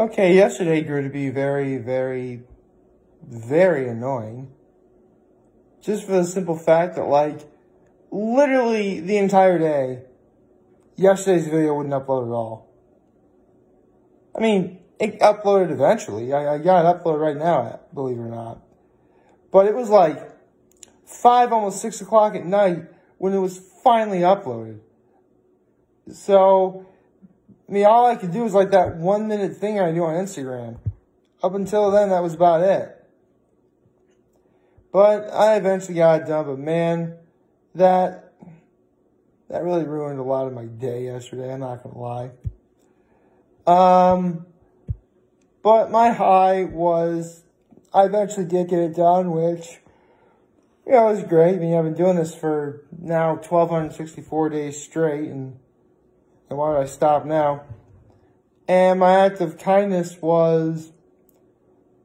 Okay, yesterday grew to be very, very, very annoying. Just for the simple fact that, like, literally the entire day, yesterday's video wouldn't upload at all. I mean, it uploaded eventually. I got it uploaded right now, believe it or not. But it was like 5, almost 6 o'clock at night when it was finally uploaded. So, I mean, all I could do was like that 1 minute thing I do on Instagram. Up until then, that was about it. But I eventually got it done. But man, that really ruined a lot of my day yesterday. I'm not going to lie. But my high was, I eventually did get it done, which, you know, was great. I mean, I've been doing this for now 1,264 days straight, and why did I stop now? And my act of kindness was,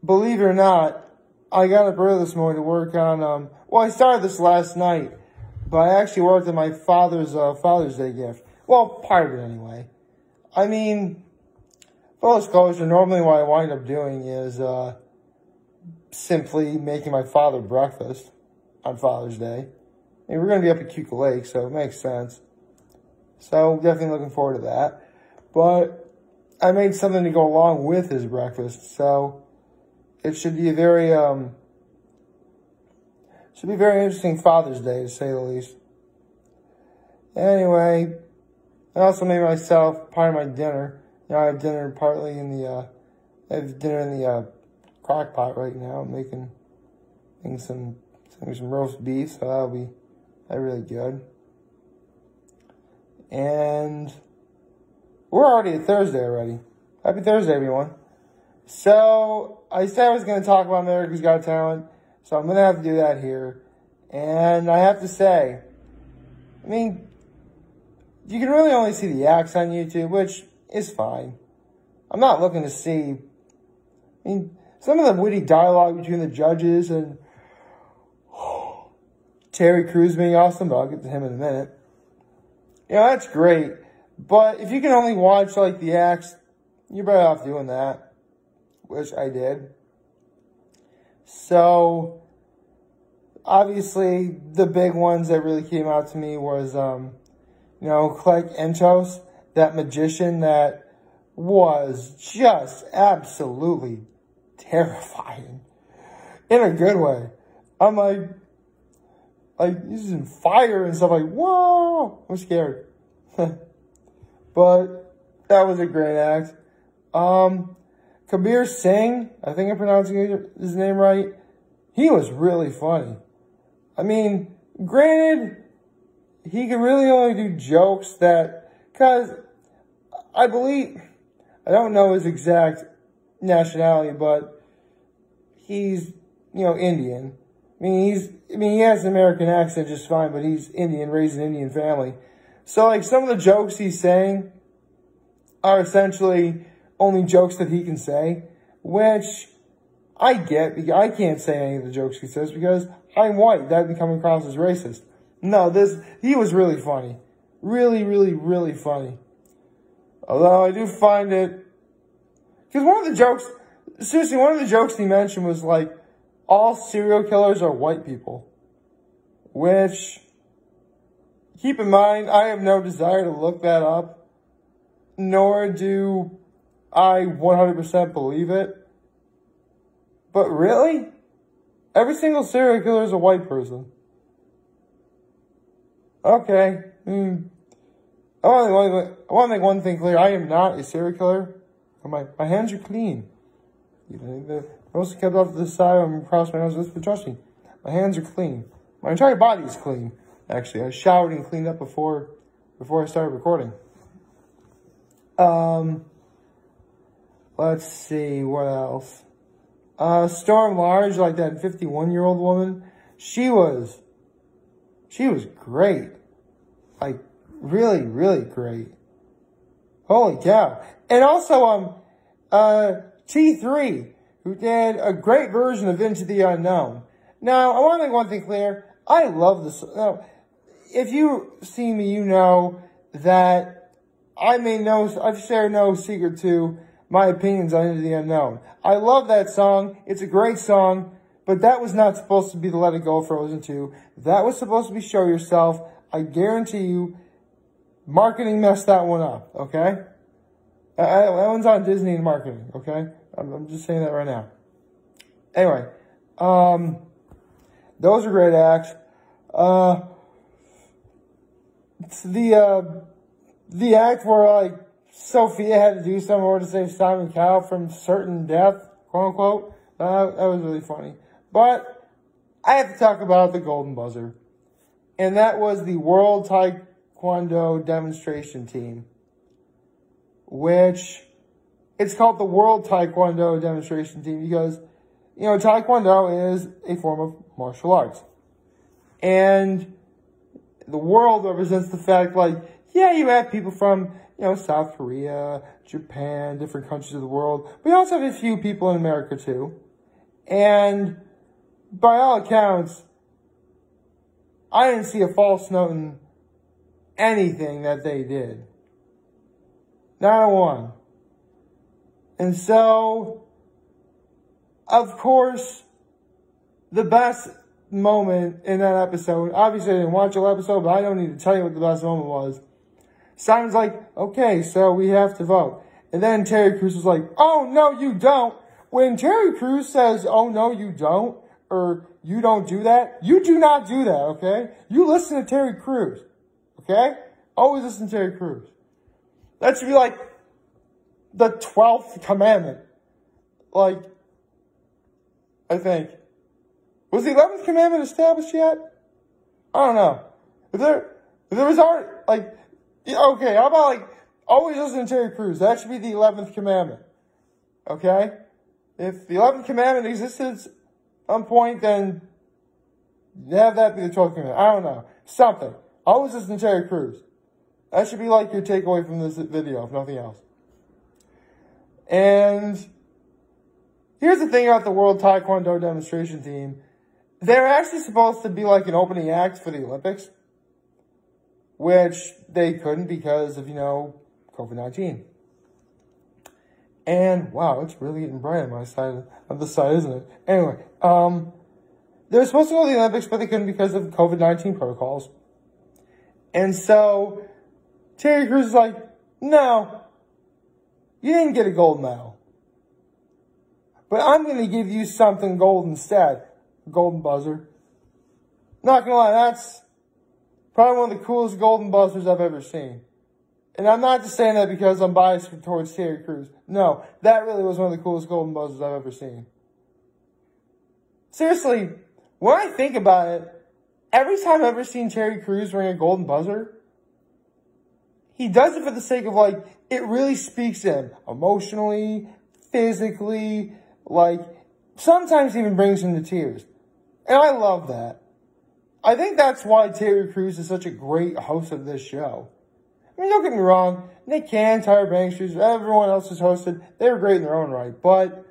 believe it or not, I got up early this morning to work on, well, I started this last night, but I actually worked on my Father's Day gift. Well, part of it anyway. I mean, full disclosure, normally what I wind up doing is, simply making my father breakfast on Father's Day. I mean, we're going to be up at Cuca Lake, so it makes sense. So, definitely looking forward to that. But I made something to go along with his breakfast, so it should be a very, interesting Father's Day, to say the least. Anyway, I also made myself part of my dinner. You know, I have dinner partly in the, crock pot right now. I'm making some roast beef, so that'll be really good. And we're already at Thursday already. Happy Thursday, everyone. So, I said I was going to talk about America's Got Talent, so I'm going to have to do that here. And I have to say, I mean, you can really only see the acts on YouTube, which is fine. I'm not looking to see, I mean, some of the witty dialogue between the judges and Terry Crews being awesome, but I'll get to him in a minute. You know, that's great. But if you can only watch, like, the acts, you're better off doing that, which I did. So, obviously, the big ones that really came out to me was, you know, Clegg Entos, that magician that was just absolutely terrifying. In a good way. I'm like using fire and stuff, like, whoa! I'm scared. But that was a great act. Kabir Singh, I think I'm pronouncing his name right. He was really funny. I mean, granted, he could really only do jokes that, because I don't know his exact nationality, but he's, you know, Indian. I mean, he has an American accent just fine, but he's Indian, raised in an Indian family. So, like, some of the jokes he's saying are essentially only jokes that he can say, which I get, because I can't say any of the jokes he says because I'm white. That'd be coming across as racist. No, he was really funny. Really, really, really funny. Although I do find it, because one of the jokes he mentioned was like, all serial killers are white people. Which, keep in mind, I have no desire to look that up, nor do I 100% believe it. But really? Every single serial killer is a white person. Okay. I want to make one thing clear. I am not a serial killer. My hands are clean. You know, the mostly kept off to the side. I'm across my nose. But trust me, my hands are clean. My entire body is clean. Actually, I showered and cleaned up before I started recording. Let's see what else. Storm Large, like that 51-year-old woman, she was great. Like, really, really great. Holy cow. And also, T3, who did a great version of Into the Unknown. Now, I want to make one thing clear. I love this. Now, if you see me, you know that I've shared no secret to my opinions on Into the Unknown. I love that song. It's a great song, but that was not supposed to be the Let It Go Frozen 2. That was supposed to be Show Yourself. I guarantee you, marketing messed that one up, okay? That one's on Disney and marketing, okay? I'm just saying that right now. Anyway, those are great acts. The act where, like, Sophia had to do something in order to save Simon Cowell from certain death, quote unquote, that was really funny. But I have to talk about the Golden Buzzer. And that was the World Taekwondo Demonstration Team. Which, it's called the World Taekwondo Demonstration Team because, you know, Taekwondo is a form of martial arts. And the world represents the fact, like, yeah, you have people from, you know, South Korea, Japan, different countries of the world. But you also have a few people in America, too. And by all accounts, I didn't see a false note in anything that they did. Not a one. And so, of course, the best moment in that episode, obviously I didn't watch the whole episode, but I don't need to tell you what the best moment was. Simon's like, okay, so we have to vote. And then Terry Crews was like, oh, no, you don't. When Terry Crews says, oh, no, you don't, or you don't do that, you do not do that, okay? You listen to Terry Crews, okay? Always listen to Terry Crews. That should be like the 12th commandment. Like, I think. Was the 11th commandment established yet? I don't know. If there was art, like, okay, how about, like, always listen to Terry Crews? That should be the 11th commandment. Okay? If the 11th commandment existed at some point, then have that be the 12th commandment. I don't know. Something. Always listen to Terry Crews. That should be like your takeaway from this video, if nothing else. And here's the thing about the World Taekwondo Demonstration Team. They're actually supposed to be like an opening act for the Olympics, which they couldn't because of, you know, COVID-19. And, wow, it's really getting bright on my side, on this side, isn't it? Anyway, they were supposed to go to the Olympics, but they couldn't because of COVID-19 protocols. And so, Terry Crews is like, no, you didn't get a gold medal. But I'm going to give you something gold instead. Golden buzzer. Not going to lie, that's probably one of the coolest golden buzzers I've ever seen. And I'm not just saying that because I'm biased towards Terry Crews. No, that really was one of the coolest golden buzzers I've ever seen. Seriously, when I think about it, every time I've ever seen Terry Crews ring a golden buzzer, he does it for the sake of, like, it really speaks to him emotionally, physically, like, sometimes even brings him to tears. And I love that. I think that's why Terry Crews is such a great host of this show. I mean, don't get me wrong, Nick Cannon, Tyra Banks, everyone else is hosted. They were great in their own right. But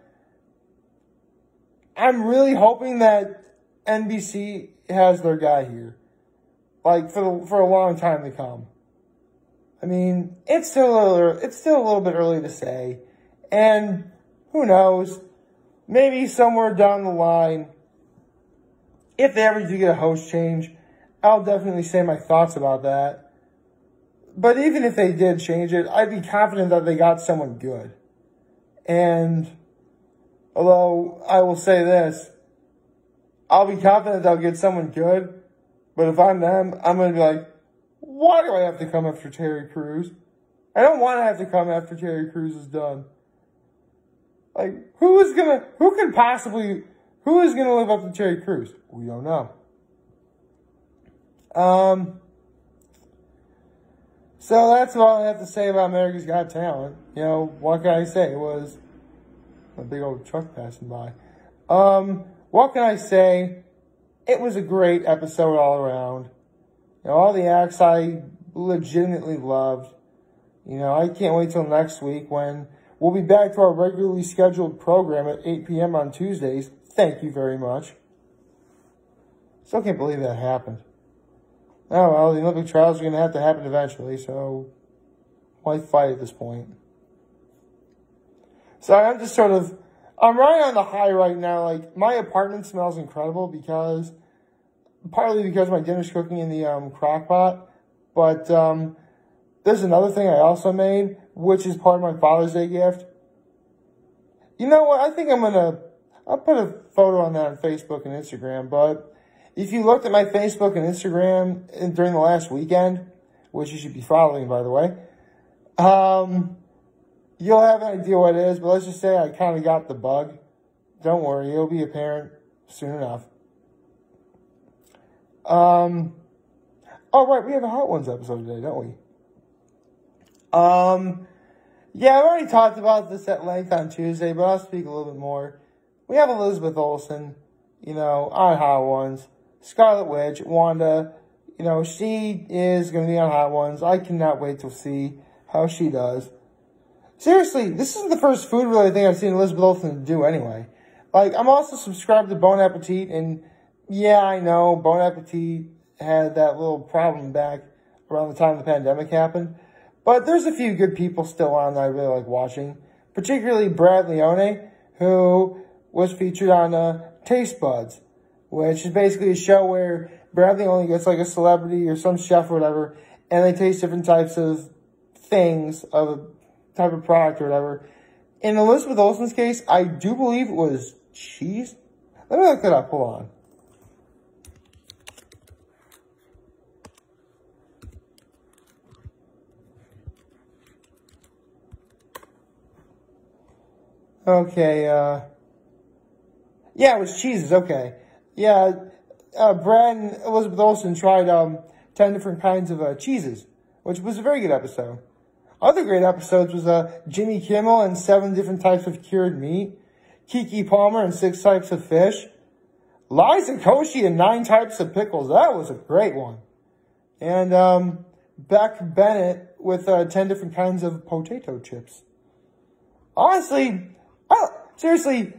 I'm really hoping that NBC has their guy here. Like, for a long time to come. I mean, it's still a little bit early to say. And who knows? Maybe somewhere down the line, if they ever do get a host change, I'll definitely say my thoughts about that. But even if they did change it, I'd be confident that they got someone good. And although I will say this, I'll be confident they'll get someone good. But if I'm them, I'm going to be like, why do I have to come after Terry Crews? I don't want to have to come after Terry Crews is done. Like, who is going to live up to Terry Crews? We don't know. So that's all I have to say about America's Got Talent. You know, what can I say? It was a big old truck passing by. What can I say? It was a great episode all around. You know, all the acts I legitimately loved. You know, I can't wait till next week when we'll be back to our regularly scheduled program at 8 p.m. on Tuesdays. Thank you very much. Still can't believe that happened. Oh, well, the Olympic trials are going to have to happen eventually, so why fight at this point? So I'm just sort of, I'm riding on the high right now. Like, my apartment smells incredible partly because my dinner's cooking in the crock pot. But there's another thing I also made, which is part of my Father's Day gift. You know what? I think I'll put a photo on that on Facebook and Instagram. But if you looked at my Facebook and Instagram during the last weekend, which you should be following, by the way, you'll have an idea what it is. But let's just say I kind of got the bug. Don't worry, it'll be apparent soon enough. Oh, right, we have a Hot Ones episode today, don't we? Yeah, I've already talked about this at length on Tuesday, but I'll speak a little bit more. We have Elizabeth Olsen, on Hot Ones. Scarlet Witch, Wanda, she is going to be on Hot Ones. I cannot wait to see how she does. Seriously, this isn't the first food-related thing I've seen Elizabeth Olsen do anyway. Like, I'm also subscribed to Bon Appetit, and yeah, I know, Bon Appetit had that little problem back around the time the pandemic happened. But there's a few good people still on that I really like watching. Particularly Brad Leone, who was featured on Taste Buds, which is basically a show where Brad Leone gets like a celebrity or some chef or whatever, and they taste different types of things, of a type of product or whatever. In Elizabeth Olsen's case, I do believe it was cheese. Let me look it up. Hold on. Okay, yeah, it was cheeses, okay. Yeah, Brad and Elizabeth Olsen tried 10 different kinds of cheeses, which was a very good episode. Other great episodes was Jimmy Kimmel and 7 different types of cured meat, Keke Palmer and 6 types of fish, Liza Koshy and 9 types of pickles. That was a great one. And Beck Bennett with 10 different kinds of potato chips. Honestly, seriously,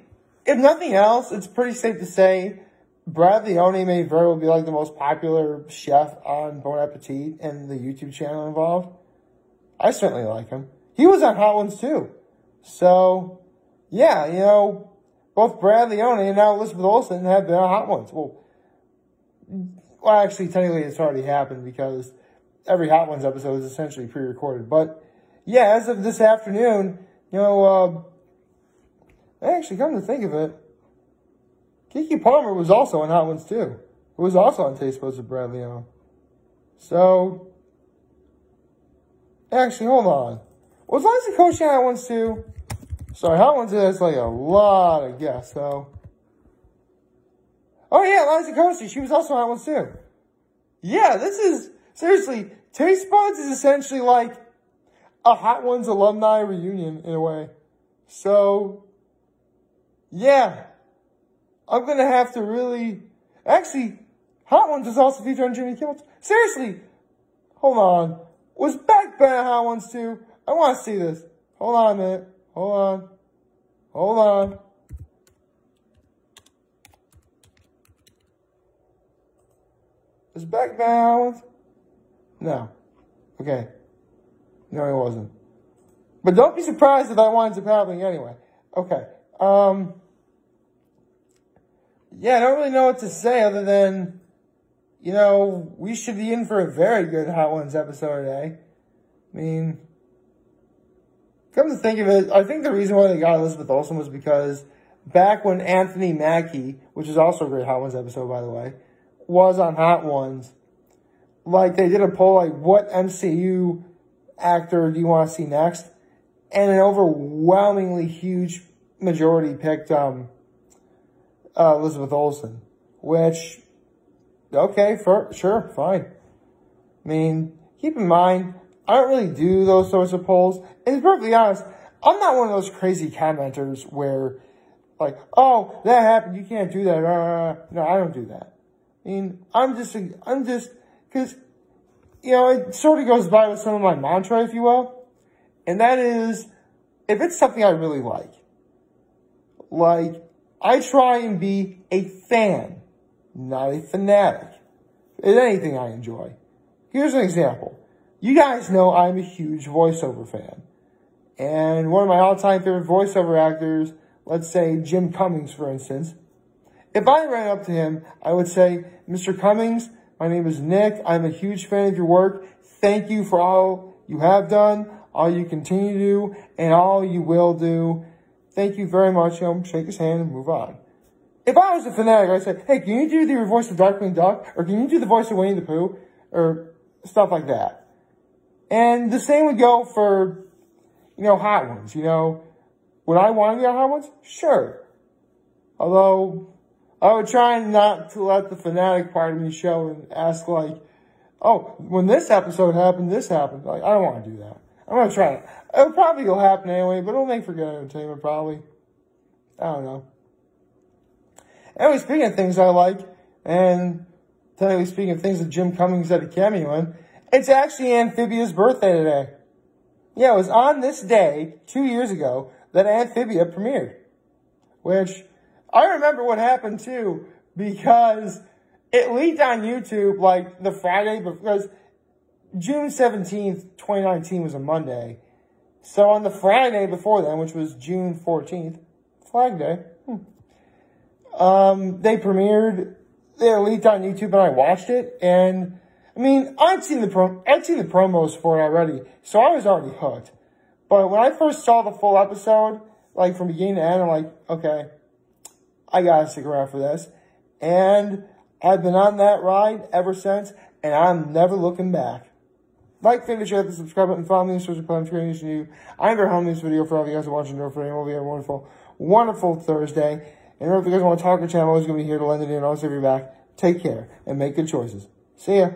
if nothing else, it's pretty safe to say Brad Leone may very well be like the most popular chef on Bon Appetit and the YouTube channel involved. I certainly like him. He was on Hot Ones too. So, yeah, both Brad Leone and now Elizabeth Olsen have been on Hot Ones. Well, actually, technically it's already happened because every Hot Ones episode is essentially pre-recorded. But, yeah, as of this afternoon, actually, come to think of it, Keke Palmer was also on Hot Ones too. Who was also on Taste Buds with Brad Leone. So, actually, hold on. Was Liza Koshy on Hot Ones too? Sorry, Hot Ones has like a lot of guests, so. Oh yeah, Liza Koshy, she was also on Hot Ones too. Yeah, this is, seriously, Taste Buds is essentially like a Hot Ones alumni reunion in a way. So, yeah, I'm going to have to really, actually, Hot Ones is also featured on Jimmy Kimmel. Seriously, hold on. Was Beck Bennett on Hot Ones too? I want to see this. Hold on a minute. Hold on. Was Beck Bennett on Hot Ones? No. Okay. No, he wasn't. But don't be surprised if that winds up happening anyway. Okay. Yeah, I don't really know what to say other than, we should be in for a very good Hot Ones episode today. I mean, come to think of it, I think the reason why they got Elizabeth Olsen was because back when Anthony Mackie, which is also a great Hot Ones episode, by the way, was on Hot Ones, like, they did a poll, like, what MCU actor do you want to see next? And an overwhelmingly huge majority picked Elizabeth Olsen, which, okay, sure, fine. I mean, keep in mind, I don't really do those sorts of polls. And to be perfectly honest, I'm not one of those crazy commenters where, like, oh, that happened, you can't do that. No, I don't do that. I mean, I'm just, because, it sort of goes by with some of my mantra, if you will. And that is, if it's something I really like, I try and be a fan, not a fanatic, in anything I enjoy. Here's an example. You guys know I'm a huge voiceover fan. And one of my all-time favorite voiceover actors, let's say Jim Cummings, for instance, if I ran up to him, I would say, Mr. Cummings, my name is Nick. I'm a huge fan of your work. Thank you for all you have done, all you continue to do, and all you will do. Thank you very much. Shake his hand and move on. If I was a fanatic, I'd say, hey, can you do the voice of Darkwing Duck? Or can you do the voice of Winnie the Pooh? Or stuff like that. And the same would go for, Hot Ones. Would I want to be on Hot Ones? Sure. Although, I would try not to let the fanatic part of me show and ask like, oh, when this episode happened, this happened. Like, I don't want to do that. I'm going to try it. It'll probably go happen anyway, but it'll make for good entertainment probably. I don't know. Anyway, speaking of things I like, and technically speaking of things that Jim Cummings had a cameo in, it's actually Amphibia's birthday today. Yeah, it was on this day, 2 years ago, that Amphibia premiered. Which, I remember what happened too, because it leaked on YouTube like the Friday, because June 17th, 2019 was a Monday. So on the Friday before then, which was June 14th, Flag Day, they premiered, they leaked on YouTube and I watched it, and I mean, I'd seen the promos for it already, so I was already hooked. But when I first saw the full episode, like from beginning to end, I'm like, okay, I gotta stick around for this. And I've been on that ride ever since, and I'm never looking back. Like, favorite, share, the subscribe button, follow me, and search for creating new. I'm very home this video for all of you guys who are watching. Don't forget, we'll be a wonderful, wonderful Thursday. And remember, if you guys want to talk or chat, I'm always going to be here to lend it in. Also, if you're back, take care and make good choices. See ya.